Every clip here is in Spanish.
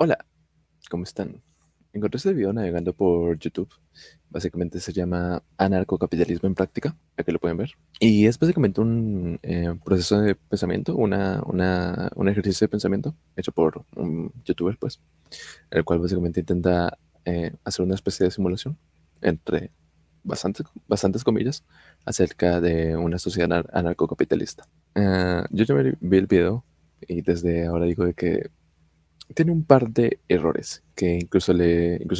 Hola, ¿cómo están? Encontré este video navegando por YouTube. Básicamente se llama Anarcocapitalismo en práctica, aquí lo pueden ver. Y es básicamente un proceso de pensamiento, un ejercicio de pensamiento hecho por un youtuber, pues, el cual básicamente intenta hacer una especie de simulación entre bastantes comillas acerca de una sociedad anarcocapitalista. Yo ya vi el video y desde ahora digo de que tiene un par de errores que incluso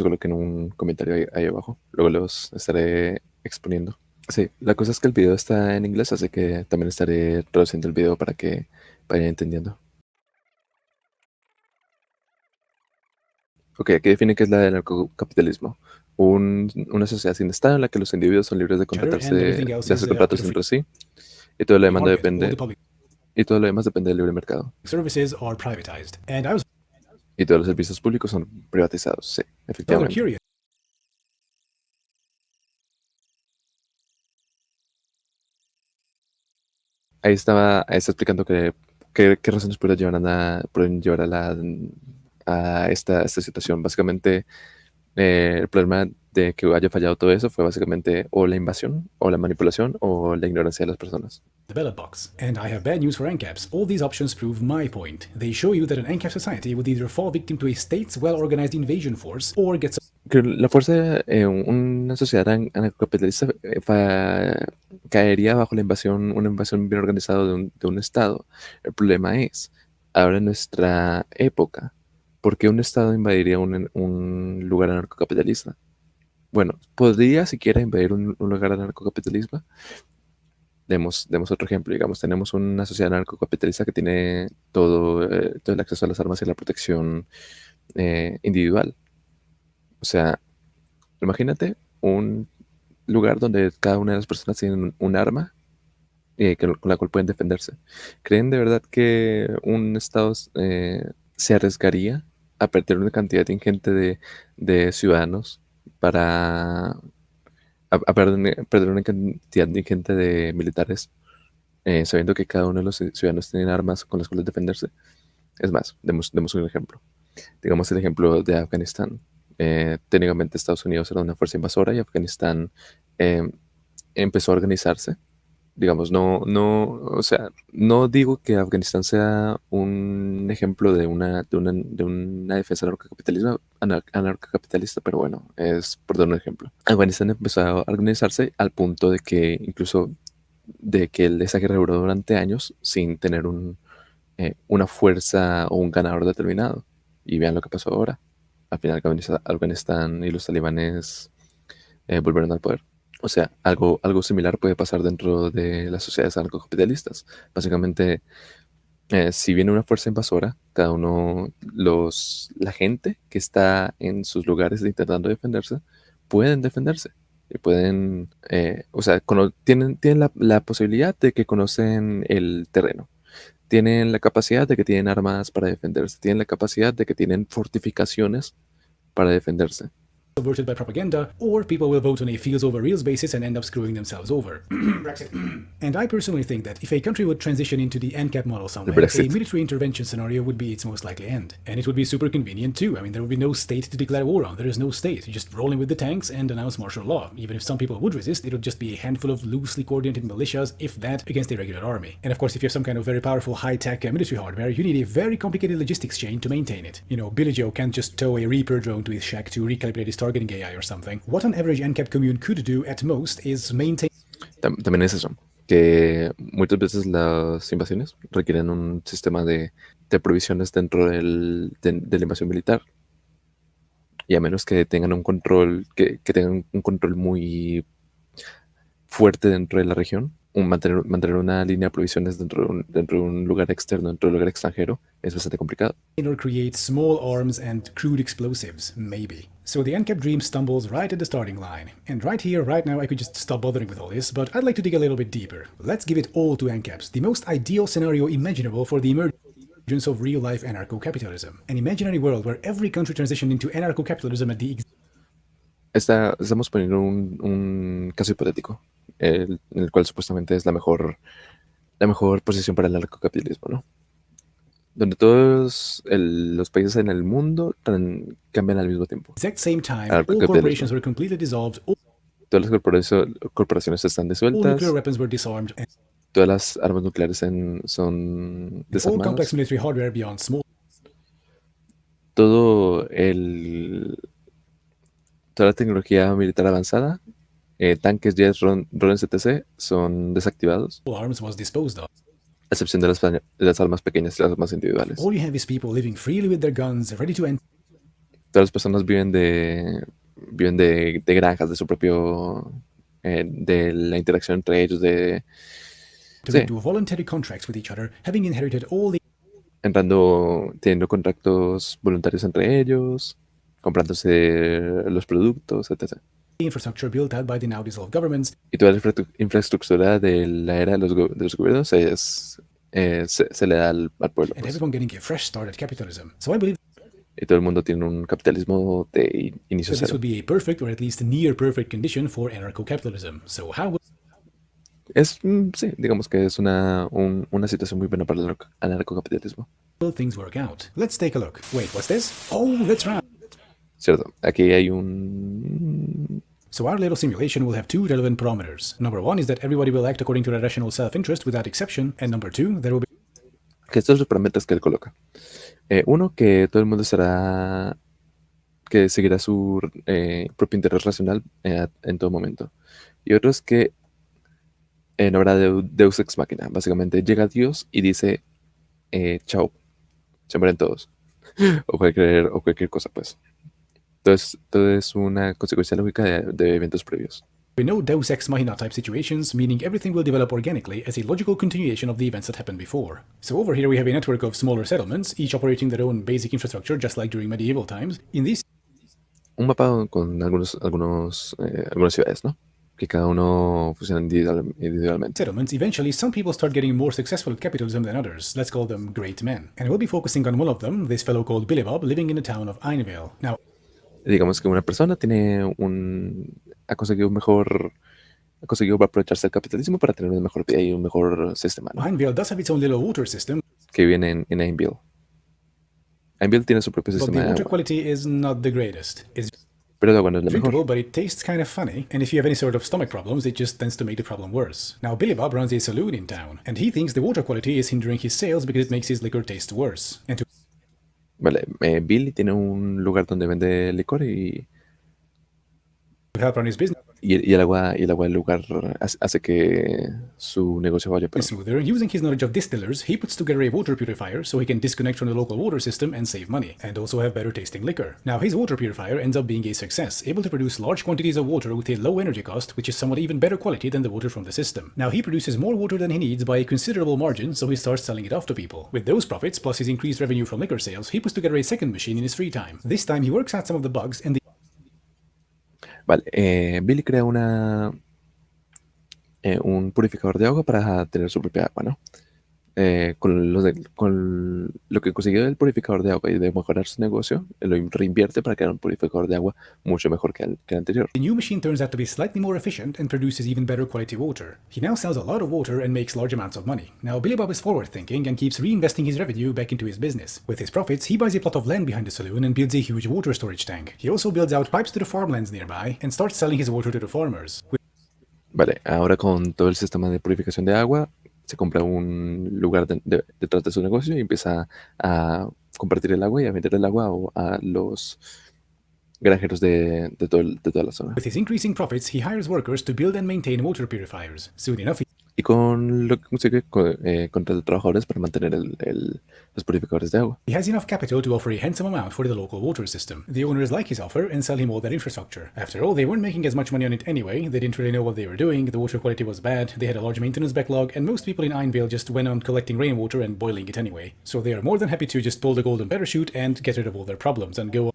coloqué en un comentario ahí abajo. Luego los estaré exponiendo. Sí, la cosa es que el video está en inglés, así que también estaré traduciendo el video para que vayan entendiendo. Ok, aquí define qué es la del anarcocapitalismo. Una sociedad sin Estado en la que los individuos son libres de and everything else de is hacer up to contratos the free entre sí y todo lo demás market. All the depende, public y todo lo demás depende del libre mercado. services are privatized. And I was Y todos los servicios públicos son privatizados, sí, rather efectivamente. curious. Ahí está explicando qué razones pueden llevar a esta situación. Básicamente, el problema de que haya fallado todo eso fue básicamente o la invasión, o la manipulación, o la ignorancia de las personas. The ballot box. And I have bad news for ANCAPs. All these options prove my point. They show you that an ANCAP society would either fall victim to a state's well-organized invasion force or get Que la fuerza, una sociedad anarcocapitalista caería bajo una invasión bien organizada de un Estado. El problema es, ahora en nuestra época, ¿por qué un Estado invadiría un lugar anarcocapitalista? Bueno, podría siquiera invadir un lugar anarcocapitalista. Demos otro ejemplo, digamos, tenemos una sociedad anarcocapitalista que tiene todo el acceso a las armas y la protección individual. O sea, imagínate un lugar donde cada una de las personas tiene un arma con la cual pueden defenderse. ¿Creen de verdad que un Estado se arriesgaría a perder una cantidad ingente de ciudadanos para perder una cantidad ingente de militares, sabiendo que cada uno de los ciudadanos tienen armas con las cuales defenderse? Es más, demos un ejemplo. Digamos el ejemplo de Afganistán. Técnicamente Estados Unidos era una fuerza invasora y Afganistán eh, empezó a organizarse. Digamos, o sea, no digo que Afganistán sea un ejemplo de una defensa anarcocapitalista, pero bueno, es por dar un ejemplo. Afganistán empezó a organizarse al punto de que incluso de que esa guerra duró durante años sin tener una fuerza o un ganador determinado. Y vean lo que pasó ahora. Al final Afganistán y los talibanes volvieron al poder. O sea, algo similar puede pasar dentro de las sociedades anarcocapitalistas. Básicamente, si viene una fuerza invasora, la gente que está en sus lugares intentando defenderse, pueden defenderse. Y pueden, o sea, tienen la posibilidad de que conocen el terreno. Tienen la capacidad de que tienen armas para defenderse. Tienen la capacidad de que tienen fortificaciones para defenderse. subverted by propaganda, or people will vote on a feels over reals basis and end up screwing themselves over. Brexit. And I personally think that if a country would transition into the ANCAP model El somewhere, a Brexit. military intervention scenario would be its most likely end. And it would be super convenient too. I mean, there would be no state to declare war on. There is no state. You just roll in with the tanks and announce martial law. Even if some people would resist, it would just be a handful of loosely coordinated militias, if that, against a regular army. And of course, if you have some kind of very powerful high-tech military hardware, you need a very complicated logistics chain to maintain it. You know, Billy Joe can't just tow a Reaper drone to his shack to recalibrate his targeting AI or something. What an average ANCAP commune could do at most is maintain También es eso, que muchas veces las invasiones requieren un sistema de provisiones dentro de la invasión militar. Y a menos que tengan que tengan un control muy fuerte dentro de la región, mantener una línea de provisiones dentro de un lugar externo, dentro de un lugar extranjero, es bastante complicado. or create small arms and crude explosives, maybe. So the ANCAP dream stumbles right at the starting line. And right here, right now, I could just stop bothering with all this, but I'd like to dig a little bit deeper. Let's give it all to ANCAPs, the most ideal scenario imaginable for the emergence of real-life anarcho-capitalism. An imaginary world where every country transitioned into anarcho-capitalism at the Estamos poniendo un caso hipotético, en el cual supuestamente es la mejor posición para el anarcocapitalismo, ¿no? donde todos los países en el mundo cambian al mismo tiempo. exact same time, all corporations Anarcocapitalismo. were completely dissolved, Todas las corporaciones están all nuclear disueltas, weapons were disarmed, todas las armas nucleares son and all complex desarmadas, military hardware beyond small todo el, toda la tecnología militar avanzada, tanques, jets, drones, etc., son desactivados, arms was disposed of. a excepción de las armas pequeñas y las armas individuales. All you have is people living freely with their guns, ready to enter Todas las personas viven de granjas, de su propio, de la interacción entre ellos, sí, into voluntary contracts with each other, having inherited all the teniendo contratos voluntarios entre ellos, comprándose los productos, etc. infrastructure built out by the now dissolved governments, Y toda la infraestructura de la era de los gobiernos se le da al pueblo, and pues. everyone getting a fresh start at capitalism. So I believe Y todo el mundo tiene un capitalismo de inicio that this would cero. be a perfect, or at least near perfect, condition for anarcho-capitalism. So how Sí, digamos que es una situación muy buena para el anarcocapitalismo. will things work out? Let's take a look. Wait, what's this? Oh, that's right. Cierto, aquí hay un... So our little simulation will have two relevant parameters. Number one is that everybody will act according to their rational self-interest without exception, and number two, there will be que estos son los parámetros que él coloca. Uno, que todo el mundo que seguirá su propio interés racional en todo momento. Y otro es que en obra de Deus Ex Machina, básicamente llega Dios y dice, chao, se mueren todos. o cualquier cosa, pues. Entonces, todo es una consecuencia lógica de eventos previos. no Deus Ex Machina type situations, meaning everything will develop organically as a logical continuation of the events that happened before. So over here we have a network of smaller settlements, each operating their own basic infrastructure just like during medieval times. In these Un mapa con algunas ciudades, ¿no? Que cada uno funciona individualmente. settlements, eventually some people start getting more successful at capitalism than others. Let's call them great men. And we'll be focusing on one of them, this fellow called Billy Bob, living in the town of Ainville. Now, Digamos que una persona ha conseguido aprovecharse del capitalismo para tener una mejor vida y un mejor sistema, ¿no? Ainville does have its own little water system, Que viene en Ainville. Ainville tiene su propio but sistema the de water agua, quality is not the greatest. It's pero el agua no es la drinkable, mejor. but it tastes kind of funny, and if you have any sort of stomach problems, it just tends to make the problem worse. Now, Billy Bob runs a saloon in town, and he thinks the water quality is hindering his sales because it makes his liquor taste worse. And to Vale, Billy tiene un lugar donde vende licor y, help run his business y el agua del lugar hace que su negocio vaya peor. smoother, using his knowledge of distillers, he puts together a water purifier so he can disconnect from the local water system and save money, and also have better tasting liquor. Now, his water purifier ends up being a success, able to produce large quantities of water with a low energy cost, which is somewhat even better quality than the water from the system. Now, he produces more water than he needs by a considerable margin, so he starts selling it off to people. With those profits, plus his increased revenue from liquor sales, he puts together a second machine in his free time. This time, he works out some of the bugs, and Vale, Billy crea un purificador de agua para tener su propia agua, ¿no? Con lo que consiguió del purificador de agua y de mejorar su negocio, lo reinvierte para crear un purificador de agua mucho mejor que el anterior. the new machine turns out to be slightly more efficient and produces even better quality water. He now sells a lot of water and makes large amounts of money. Now, Billy Bob is forward thinking and keeps reinvesting his revenue back into his business. With his profits, he buys a plot of land behind the saloon and builds a huge water storage tank. He also builds out pipes to the farmlands nearby and starts selling his water to the farmers. Vale, ahora con todo el sistema de purificación de agua, se compra un lugar detrás de su negocio y empieza a compartir el agua y a vender el agua a los granjeros de toda la zona. With his increasing profits, he hires workers to build and maintain water purifiers. Soon enough, Y con lo que consigue, contrata trabajadores para mantener los purificadores de agua. he has enough capital to offer a handsome amount for the local water system. The owners like his offer and sell him all their infrastructure. After all, they weren't making as much money on it anyway, they didn't really know what they were doing, the water quality was bad, they had a large maintenance backlog, and most people in Ainville just went on collecting rainwater and boiling it anyway. So they are more than happy to just pull the golden parachute and get rid of all their problems and go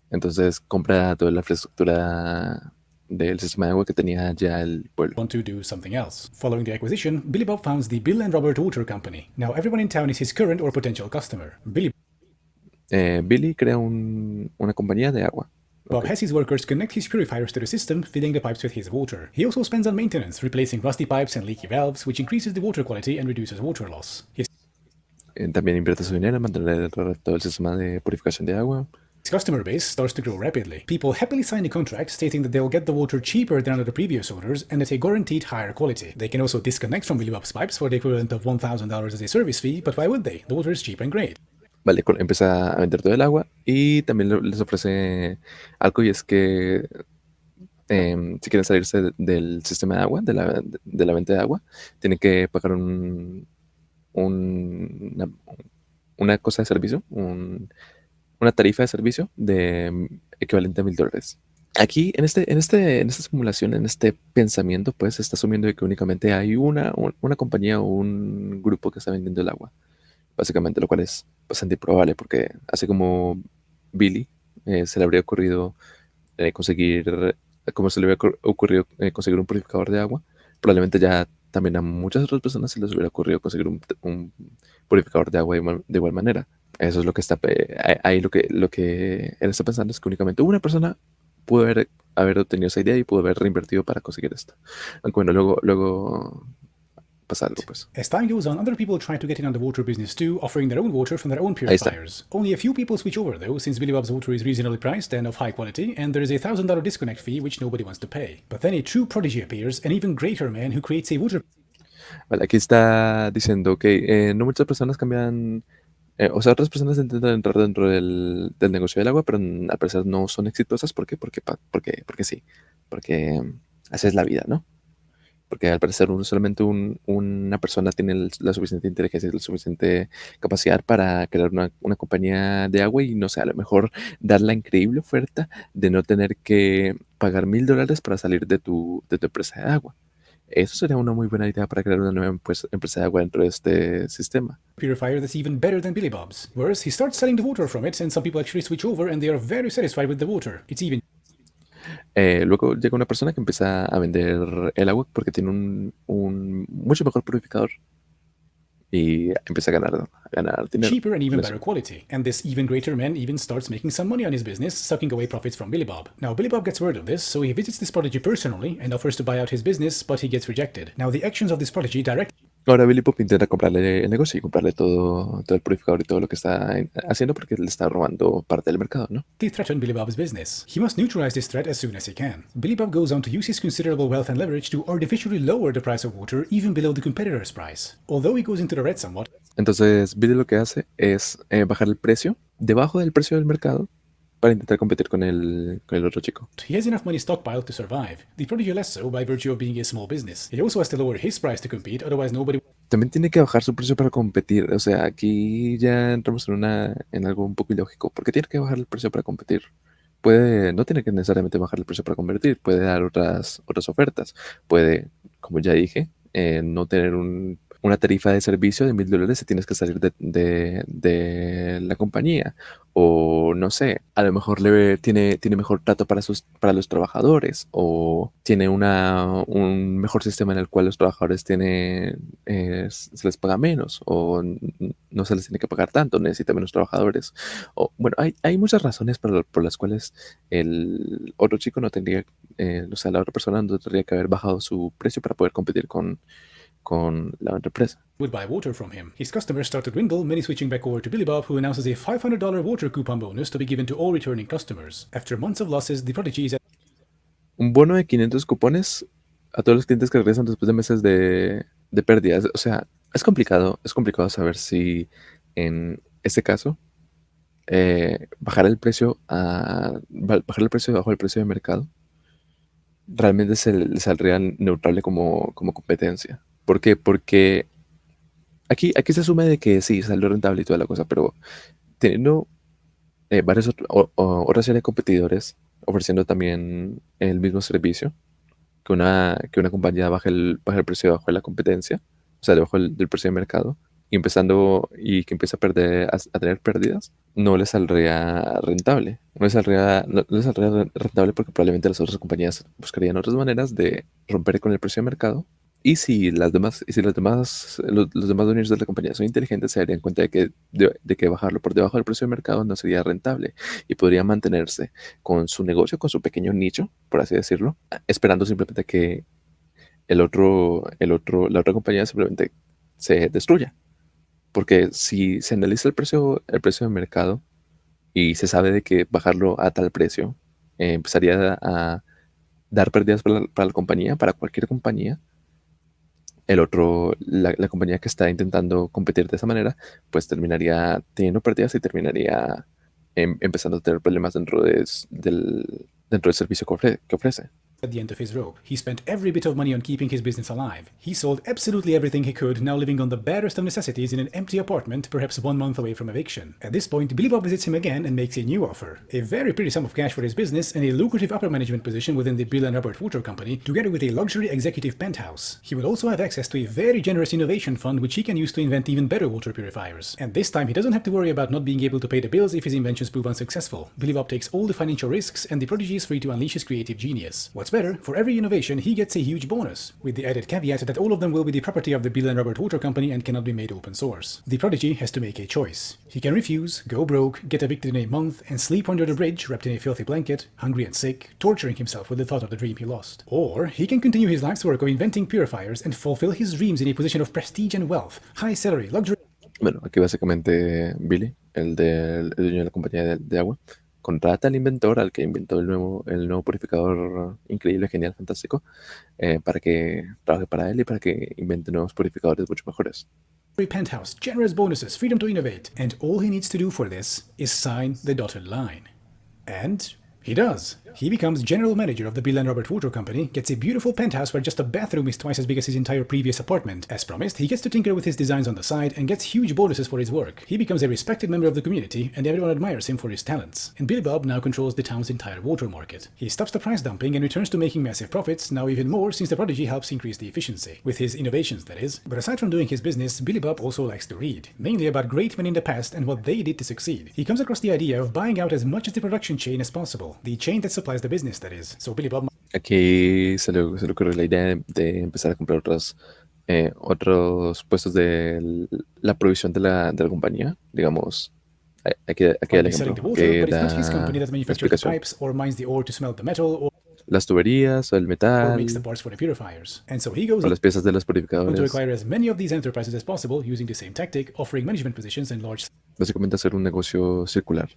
Entonces compra toda la infraestructura del sistema de agua que tenía ya el pueblo. on to do something else. Following the acquisition, Billy Bob founds the Bill and Robert Water Company. Now everyone in town is his current or potential customer. Billy crea una compañía de agua. Bob has his workers connect his purifiers to the system, filling the pipes with his water. He also spends on maintenance, replacing rusty pipes and leaky valves, which increases the water quality and reduces water loss. también invierte su dinero en mantener todo el sistema de purificación de agua. Its customer base starts to grow rapidly. People happily sign a contract stating that they'll get the water cheaper than under the previous owners and at a guaranteed higher quality. They can also disconnect from Billy Bob's pipes for the equivalent of $1,000 as a service fee, but why would they? The water is cheap and great. Vale, empieza a vender todo el agua y también les ofrece algo y es que si quieren salirse del sistema de agua, de la venta de agua, tienen que pagar una, una cosa de servicio, una tarifa de servicio de equivalente a $1,000. Aquí, en esta simulación, en este pensamiento, pues se está asumiendo de que únicamente hay una compañía o un grupo que está vendiendo el agua, básicamente, lo cual es bastante improbable porque así como Billy se le habría ocurrido conseguir, como se le había ocurrido conseguir un purificador de agua, probablemente ya también a muchas otras personas se les hubiera ocurrido conseguir un purificador de agua de igual manera. Eso es lo que está ahí lo que él está pensando es que únicamente una persona pudo haber obtenido esa idea y pudo haber reinvertido para conseguir esto. Aunque bueno, luego pasa algo, pues. As time goes on, other people try to get in on the water business too, offering their own water from their own Ahí está. purifiers. Only a few people switch over though, since Billy Bob's water is reasonably priced and of high quality, and there is a $1,000 disconnect fee which nobody wants to pay. But then a true prodigy appears, an even greater man who creates a water Vale, aquí está diciendo que no muchas personas cambian, o sea, otras personas intentan entrar dentro del negocio del agua, pero al parecer no son exitosas. ¿Por qué? Porque sí, porque así es la vida, ¿no? Porque al parecer solamente una persona tiene la suficiente inteligencia y la suficiente capacidad para crear una compañía de agua y no sé, a lo mejor dar la increíble oferta de no tener que pagar $1,000 para salir de tu empresa de agua. Eso sería una muy buena idea para crear una nueva empresa de agua dentro de este sistema. purifier that's even better than Billy Bob's. Worse, he starts selling the water from it, and some people actually switch over and they are very satisfied with the water. It's even Luego llega una persona que empieza a vender el agua porque tiene un mucho mejor purificador y empieza a ganar dinero cheaper and con even eso. better quality. And this even greater man even starts making some money on his business, sucking away profits from Billy Bob. Now, Billy Bob gets word of this, so he visits this prodigy personally and offers to buy out his business, but he gets rejected. Now, the actions of this prodigy directly Ahora Billy Pop intenta comprarle el negocio y comprarle todo el purificador y todo lo que está haciendo porque le está robando parte del mercado, ¿no? threaten Billy Bob's business. He must neutralize this threat as soon as he can. Billy Bob goes on to use his considerable wealth and leverage to artificially lower the price of water even below the competitor's price. Although he goes into the red somewhat, Entonces Billy lo que hace es bajar el precio debajo del precio del mercado para intentar competir con el otro chico. he has enough money stockpiled to survive. The prodigy less so by virtue of being a small business. He also has to lower his price to compete, otherwise nobody También tiene que bajar su precio para competir. O sea, aquí ya entramos en algo un poco ilógico. ¿Por qué tiene que bajar el precio para competir? No tiene que necesariamente bajar el precio para convertir, puede dar otras ofertas, puede, como ya dije, no tener una tarifa de servicio de $1,000 si tienes que salir de la compañía, o no sé, a lo mejor tiene mejor trato para los trabajadores, o tiene un mejor sistema en el cual los trabajadores se les paga menos, o no se les tiene que pagar tanto, necesita menos trabajadores. O, bueno, hay muchas razones por las cuales el otro chico no tendría, o sea, la otra persona no tendría que haber bajado su precio para poder competir con la otra empresa. would buy water from him. His customers start to dwindle, many switching back over to Billy Bob, who announces a $500 water coupon bonus to be given to all returning customers. After months of losses, the prodigy is Un bono de 500 cupones a todos los clientes que regresan después de meses de pérdidas. O sea, es complicado saber si en este caso bajar el precio debajo del precio de mercado realmente le saldría neutral como competencia. ¿Por qué? Porque aquí se asume de que sí, salió rentable y toda la cosa, pero teniendo otra serie de competidores ofreciendo también el mismo servicio, que una compañía baje el precio debajo de la competencia, o sea, debajo del precio de mercado, y que empieza a tener pérdidas, no le saldría rentable. No le saldría rentable porque probablemente las otras compañías buscarían otras maneras de romper con el precio de mercado. Y si los demás dueños de la compañía son inteligentes, se darían cuenta de que bajarlo por debajo del precio de mercado no sería rentable y podría mantenerse con su negocio, con su pequeño nicho, por así decirlo, esperando simplemente que la otra compañía simplemente se destruya. Porque si se analiza el precio de mercado y se sabe de que bajarlo a tal precio empezaría a dar pérdidas para la compañía, para cualquier compañía, la compañía que está intentando competir de esa manera, pues terminaría teniendo pérdidas y terminaría empezando a tener problemas dentro del servicio que ofrece. At the end of his rope. He spent every bit of money on keeping his business alive. He sold absolutely everything he could, now living on the barest of necessities in an empty apartment, perhaps 1 month away from eviction. At this point, Billy Bob visits him again and makes a new offer. A very pretty sum of cash for his business and a lucrative upper management position within the Bill and Robert Water Company, together with a luxury executive penthouse. He will also have access to a very generous innovation fund which he can use to invent even better water purifiers. And this time he doesn't have to worry about not being able to pay the bills if his inventions prove unsuccessful. Billy Bob takes all the financial risks and the prodigy is free to unleash his creative genius. What's better, for every innovation he gets a huge bonus, with the added caveat that all of them will be the property of the Bill and Robert Water Company and cannot be made open source. The prodigy has to make a choice. He can refuse, go broke, get evicted in a month, and sleep under the bridge wrapped in a filthy blanket, hungry and sick, torturing himself with the thought of the dream he lost. Or he can continue his life's work of inventing purifiers and fulfill his dreams in a position of prestige and wealth, high salary, luxury. Bueno, aquí básicamente Billy, el dueño de la compañía de agua, contrata al inventor, al que inventó el nuevo purificador increíble, genial, fantástico, para que trabaje para él y para que invente nuevos purificadores mucho mejores. Penthouse, generous bonuses, freedom to innovate, and all he needs to do for this is sign the dotted line. And he does. He becomes general manager of the Bill and Robert Water Company, gets a beautiful penthouse where just a bathroom is twice as big as his entire previous apartment. As promised, he gets to tinker with his designs on the side and gets huge bonuses for his work. He becomes a respected member of the community, and everyone admires him for his talents. And Billy Bob now controls the town's entire water market. He stops the price dumping and returns to making massive profits, now even more since the prodigy helps increase the efficiency. With his innovations, that is. But aside from doing his business, Billy Bob also likes to read, mainly about great men in the past and what they did to succeed. He comes across the idea of buying out as much of the production chain as possible, the chain that supplies the business, that is. So Billy Bob. Aquí se le ocurrió la idea de empezar a comprar otros puestos de la provisión de la compañía. Digamos, aquí el Selling the ejemplo water, que but it's not his da company that la manufactures the explicación. pipes or mines the ore to smelt the metal Las tuberías o el or makes the metal parts for the purifiers. And so he goes o las piezas de los on to purificadores. acquire as many of these enterprises as possible using the same tactic, offering management positions and large Básicamente hacer un negocio circular,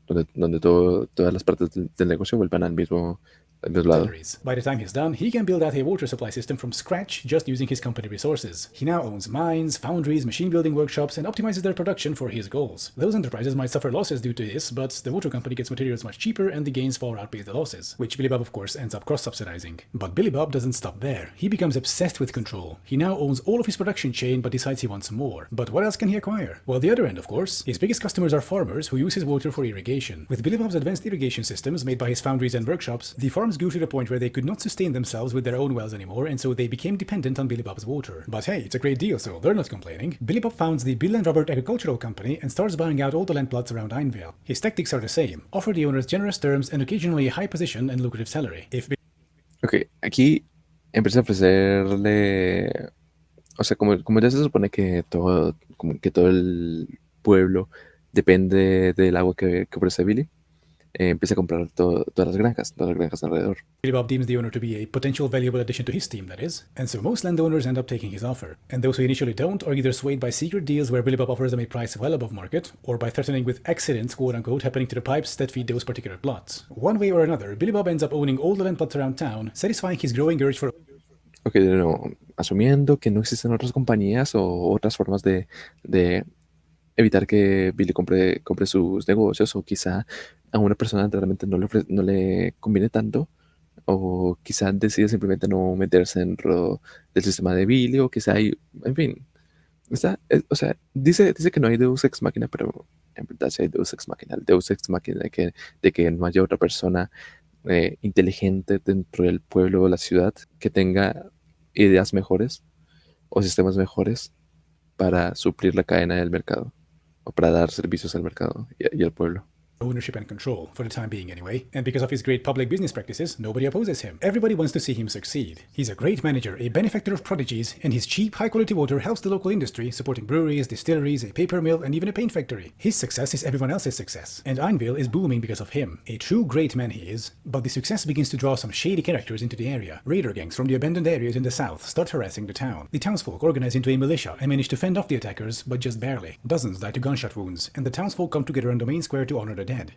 donde todas las partes del negocio vuelvan al mismo lado. salaries. By the time he's done, he can build out a water supply system from scratch just using his company resources. He now owns mines, foundries, machine building workshops, and optimizes their production for his goals. Those enterprises might suffer losses due to this, but the water company gets materials much cheaper and the gains far outweigh the losses, which Billy Bob of course ends up cross-subsidizing. But Billy Bob doesn't stop there. He becomes obsessed with control. He now owns all of his production chain but decides he wants more. But what else can he acquire? Well, the other end, of course. His biggest customers are farmers who use his water for irrigation. With Billy Bob's advanced irrigation systems made by his foundries and workshops, the farms grew to the point where they could not sustain themselves with their own wells anymore, and so they became dependent on Billy Bob's water. But hey, it's a great deal, so they're not complaining. Billy Bob founds the Bill and Robert Agricultural Company and starts buying out all the land plots around Einvale. His tactics are the same: offer the owners generous terms and occasionally a high position and lucrative salary. Ok, aquí empieza a ofrecerle, o sea, como ya se supone que como que todo el pueblo depende del agua que ofrece Billy, empieza a comprar todas las granjas alrededor. Billy Bob deems the owner to be a potential valuable addition to his team, that is, and so most landowners end up taking his offer. And those who initially don't are either swayed by secret deals where Billy Bob offers them a price well above market, or by threatening with accidents, quote unquote, happening to the pipes that feed those particular plots. One way or another, Billy Bob ends up owning all the land plots around town, satisfying his growing urge for Ok, de nuevo, asumiendo que no existen otras compañías o otras formas de evitar que Billy compre sus negocios, o quizá a una persona realmente no le conviene tanto, o quizá decide simplemente no meterse dentro del sistema de Billy, o quizá hay, en fin, o sea, dice que no hay Deus Ex Machina, pero en verdad sí hay Deus Ex Machina. El Deus Ex Machina de que no haya otra persona inteligente dentro del pueblo o la ciudad que tenga ideas mejores o sistemas mejores para suplir la cadena del mercado o para dar servicios al mercado y al pueblo. ownership and control, for the time being anyway, and because of his great public business practices, nobody opposes him. Everybody wants to see him succeed. He's a great manager, a benefactor of prodigies, and his cheap, high-quality water helps the local industry, supporting breweries, distilleries, a paper mill, and even a paint factory. His success is everyone else's success, and Ainville is booming because of him. A true great man he is, but the success begins to draw some shady characters into the area. Raider gangs from the abandoned areas in the south start harassing the town. The townsfolk organize into a militia and manage to fend off the attackers, but just barely. Dozens die to gunshot wounds, and the townsfolk come together on the main square to honor the dead.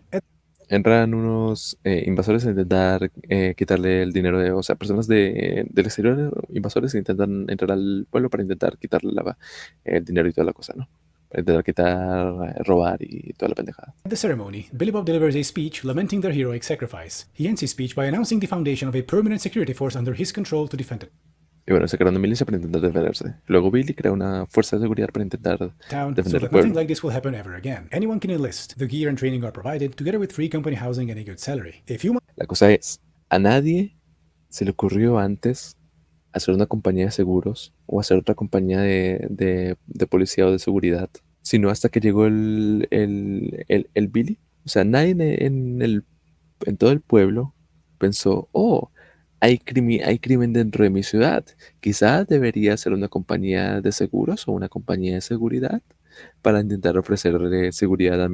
Entran unos invasores a intentar quitarle el dinero o sea, personas del exterior, invasores, intentan entrar al pueblo para intentar quitarle el dinero y toda la cosa, ¿no? Para intentar quitar, robar y toda la pendejada. At the ceremony, Billy Bob delivers a speech lamenting their heroic sacrifice. He ends his speech by announcing the foundation of a permanent security force under his control to defend it. Y bueno, se crea una milicia para intentar defenderse. Luego Billy crea una fuerza de seguridad para intentar Town, so defender el that nothing pueblo. like this will happen ever again. Anyone can enlist. The gear and training are provided, together with free company housing and a good salary. A few La cosa es, a nadie se le ocurrió antes hacer una compañía de seguros o hacer otra compañía de policía o de seguridad, sino hasta que llegó el Billy. O sea, nadie en todo el pueblo pensó, oh, hay crimen dentro de mi ciudad. Quizás debería ser una compañía de seguros o una compañía de seguridad para intentar ofrecerle seguridad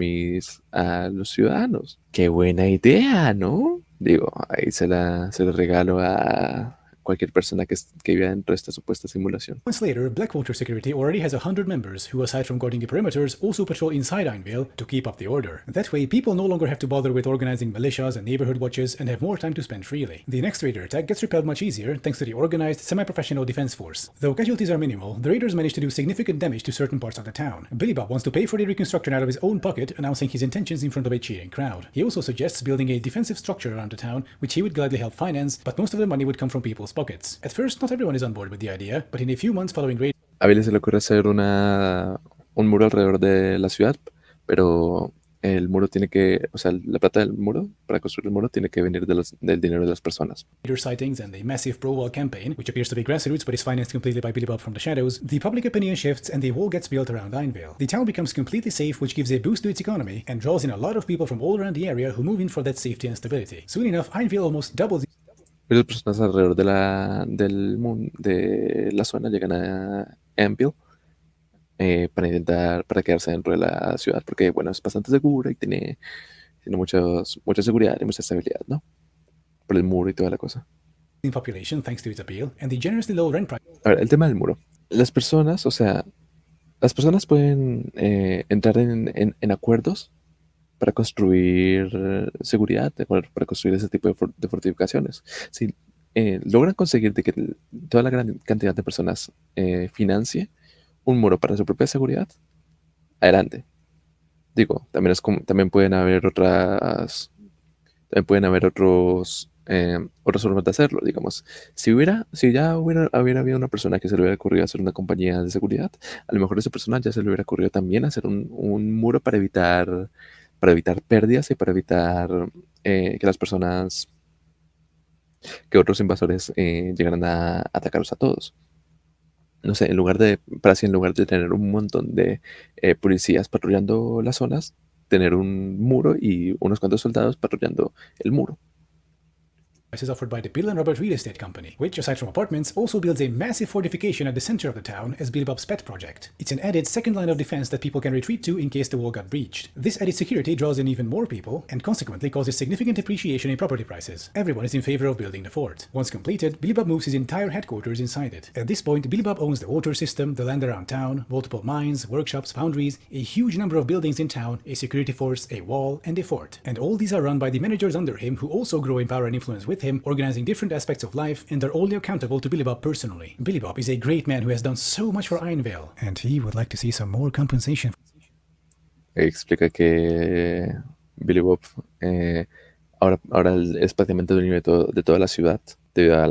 a los ciudadanos. Qué buena idea, ¿no? Digo, ahí se la regalo a cualquier persona que viva dentro de esta supuesta simulación. months later, Blackwater Security already has 100 members who, aside from guarding the perimeters, also patrol inside Ainville to keep up the order. That way, people no longer have to bother with organizing militias and neighborhood watches and have more time to spend freely. The next raider attack gets repelled much easier thanks to the organized, semi-professional defense force. Though casualties are minimal, the raiders manage to do significant damage to certain parts of the town. Billy Bob wants to pay for the reconstruction out of his own pocket, announcing his intentions in front of a cheering crowd. He also suggests building a defensive structure around the town, which he would gladly help finance, but most of the money would come from people's pockets. At first, not everyone is on board with the idea, but in a few months following raid, A Billy se le ocurre hacer un muro alrededor de la ciudad, pero el muro tiene que, o sea, la plata del muro, para construir el muro, tiene que venir del dinero de las personas. raider sightings and a massive pro-wall campaign, which appears to be grassroots but is financed completely by Billy Bob from the shadows, the public opinion shifts and a wall gets built around Ainville. The town becomes completely safe, which gives a boost to its economy and draws in a lot of people from all around the area who move in for that safety and stability. Soon enough, Ainville almost doubles Varias personas alrededor de la zona llegan a Anvil para quedarse dentro de la ciudad, porque bueno, es bastante segura y tiene mucha seguridad y mucha estabilidad, ¿no? Por el muro y toda la cosa. in population thanks to its appeal and the generously low rent price. A ver, el tema del muro. Las personas, o sea, las personas pueden entrar en acuerdos para construir seguridad, para construir ese tipo de fortificaciones. Si logran conseguir de que toda la gran cantidad de personas financie un muro para su propia seguridad, adelante. Digo, también pueden haber otras formas de hacerlo, digamos. Si ya hubiera habido una persona que se le hubiera ocurrido hacer una compañía de seguridad, a lo mejor a esa persona ya se le hubiera ocurrido también hacer un muro para evitar pérdidas y para evitar que otros invasores llegaran a atacarlos a todos. No sé, en lugar de tener un montón de policías patrullando las zonas, tener un muro y unos cuantos soldados patrullando el muro. Is offered by the Bill and Robert Real Estate Company, which, aside from apartments, also builds a massive fortification at the center of the town as Billy Bob's pet project. It's an added second line of defense that people can retreat to in case the wall got breached. This added security draws in even more people, and consequently causes significant appreciation in property prices. Everyone is in favor of building the fort. Once completed, Billy Bob moves his entire headquarters inside it. At this point, Billy Bob owns the water system, the land around town, multiple mines, workshops, foundries, a huge number of buildings in town, a security force, a wall, and a fort. And all these are run by the managers under him who also grow in power and influence with him, organizing different aspects of life, and are only accountable to Billy Bob personally. Billy Bob is a great man who has done so much for Ainville, and he would like to see some more compensation. Explica que Billy Bob ahora es prácticamente dueño de toda la ciudad debido a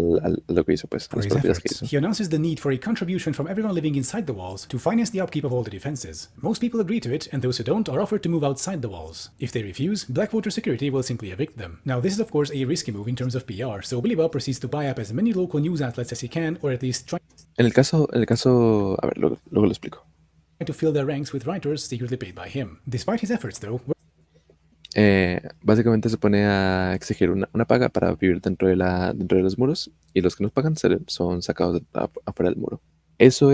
lo que hizo, pues, a For las his propiedades que efforts, hizo. he announces the need for a contribution from everyone living inside the walls to finance the upkeep of all the defenses. Most people agree to it, and those who don't are offered to move outside the walls. If they refuse, Blackwater Security will simply evict them. Now, this is of course a risky move in terms of PR, so Billy Bob proceeds to buy up as many local news outlets as he can, or at least try En el caso, a ver, luego lo explico. to fill their ranks with writers secretly paid by him. Despite his efforts, though, Básicamente se pone a exigir una paga para vivir dentro de los muros y los que nos pagan son sacados afuera del muro. Eso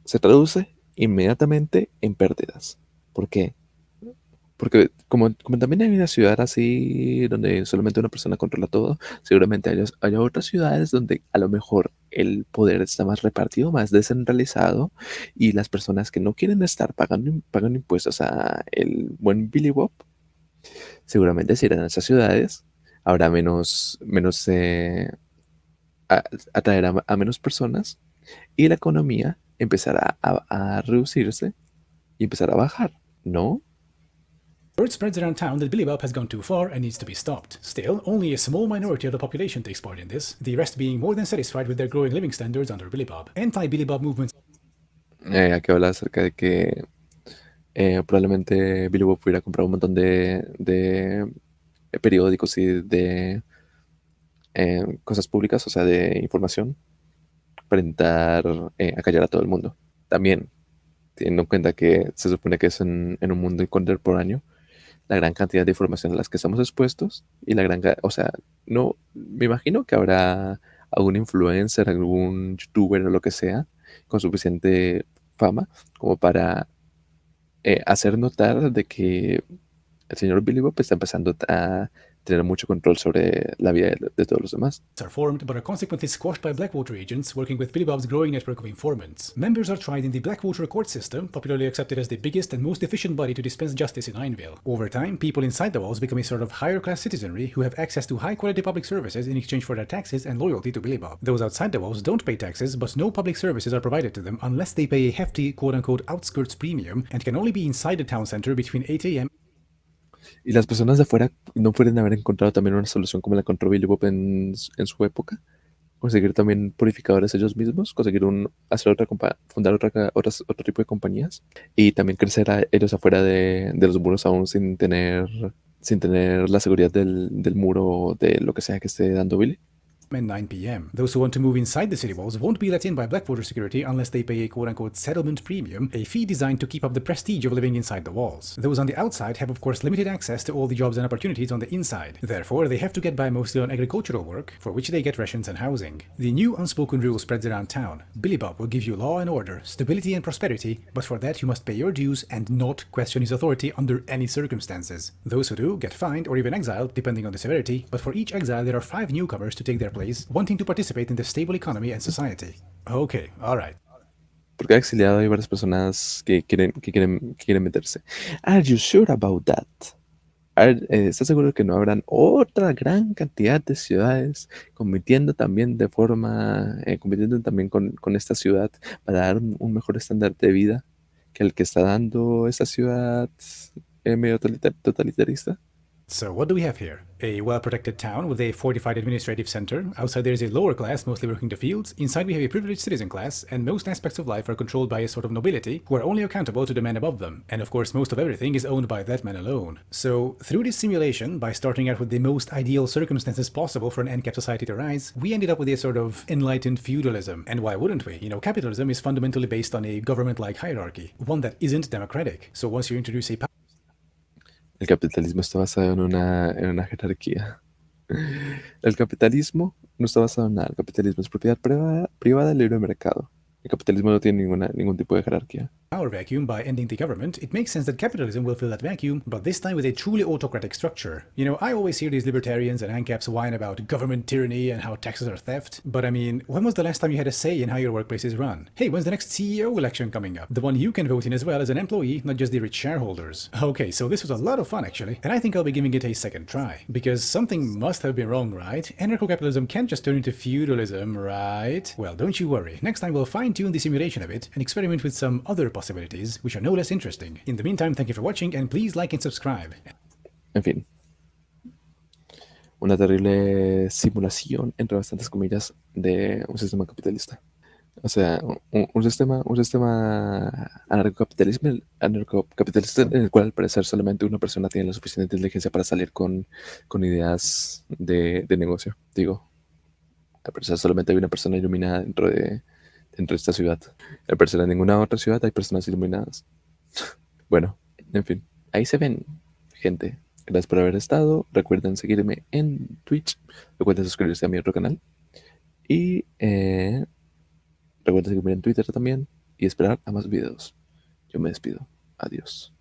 se traduce inmediatamente en pérdidas. ¿Por qué? Porque como también hay una ciudad así donde solamente una persona controla todo, seguramente haya otras ciudades donde a lo mejor el poder está más repartido, más descentralizado y las personas que no quieren estar pagando impuestos a el buen Billy Bob, seguramente si irán a esas ciudades, habrá a- atraer a menos personas y la economía empezará a reducirse y empezará a bajar, ¿no? Word spreads around town that Billy Bob has gone too far and needs to be stopped. Still, only a small minority of the population takes part in this, the rest being more than satisfied with their growing living standards under Billy Bob. Anti-Billy Bob movements Aquí habla acerca de que probablemente Billy Bob pudiera comprar un montón de periódicos y de cosas públicas, o sea, de información, para intentar acallar a todo el mundo. También, teniendo en cuenta que se supone que es en un mundo contemporáneo, la gran cantidad de información a las que estamos expuestos y o sea, no, me imagino que habrá algún influencer, algún youtuber o lo que sea con suficiente fama como para hacer notar de que el señor Billy Bob está empezando a tener mucho control sobre la vida de todos los demás. are formed but are consequently squashed by Blackwater agents working with Billy Bob's growing network of informants. Members are tried in the Blackwater court system, popularly accepted as the biggest and most efficient body to dispense justice in Ainville. Over time, people inside the walls become a sort of higher class citizenry who have access to high quality public services in exchange for their taxes and loyalty to Billy Bob. Those outside the walls don't pay taxes, but no public services are provided to them unless they pay a hefty quote unquote outskirts premium and can only be inside the town center between 8 a.m. Y las personas de afuera no pueden haber encontrado también una solución como la encontró Billy Bob en su época. Conseguir también purificadores ellos mismos, hacer fundar otro tipo de compañías y también crecer a ellos afuera de los muros aún sin tener la seguridad del muro o de lo que sea que esté dando Billy. and 9 p.m. Those who want to move inside the city walls won't be let in by Blackwater security unless they pay a quote-unquote settlement premium, a fee designed to keep up the prestige of living inside the walls. Those on the outside have of course limited access to all the jobs and opportunities on the inside. Therefore, they have to get by mostly on agricultural work, for which they get rations and housing. The new unspoken rule spreads around town. Billy Bob will give you law and order, stability and prosperity, but for that you must pay your dues and not question his authority under any circumstances. Those who do get fined or even exiled, depending on the severity, but for each exile there are 5 newcomers to take their place, wanting to participate in the stable economy and society. Okay, alright. Porque ha exiliado hay varias personas que quieren meterse. Are you sure about that? ¿Estás seguro que no habrán otra gran cantidad de ciudades compitiendo también con esta ciudad para dar un mejor estándar de vida que el que está dando esta ciudad medio totalitarista? So what do we have here? A well-protected town with a fortified administrative center. Outside there is a lower class, mostly working the fields. Inside we have a privileged citizen class, and most aspects of life are controlled by a sort of nobility, who are only accountable to the man above them. And of course, most of everything is owned by that man alone. So, through this simulation, by starting out with the most ideal circumstances possible for an end-cap society to rise, we ended up with a sort of enlightened feudalism. And why wouldn't we? You know, capitalism is fundamentally based on a government-like hierarchy, one that isn't democratic. So once you introduce a El capitalismo está basado en una jerarquía. El capitalismo no está basado en nada. El capitalismo es propiedad privada del libre mercado. El capitalismo no tiene ningún tipo de jerarquía. power vacuum by ending the government, it makes sense that capitalism will fill that vacuum, but this time with a truly autocratic structure. You know, I always hear these libertarians and ANCAPs whine about government tyranny and how taxes are theft, but I mean, when was the last time you had a say in how your workplace is run? Hey, when's the next CEO election coming up? The one you can vote in as well as an employee, not just the rich shareholders. Okay, so this was a lot of fun actually, and I think I'll be giving it a second try, because something must have been wrong, right? Anarcocapitalism can't just turn into feudalism, right? Well, don't you worry. Next time we'll fine-tune the simulation a bit and experiment with some other possibilities, which are no less interesting. In the meantime, thank you for watching, and please like and subscribe. En fin, una terrible simulación, entre bastantes comillas, de un sistema capitalista. O sea, un sistema anarcocapitalista en el cual al parecer solamente una persona tiene la suficiente inteligencia para salir con ideas de negocio. Digo, al parecer solamente hay una persona iluminada dentro de esta ciudad. Al parecer en ninguna otra ciudad hay personas iluminadas. Bueno, en fin, ahí se ven, gente, gracias por haber estado. Recuerden seguirme en Twitch. Recuerden suscribirse a mi otro canal. Y recuerden seguirme en Twitter también. Y esperar a más videos. Yo me despido. Adiós.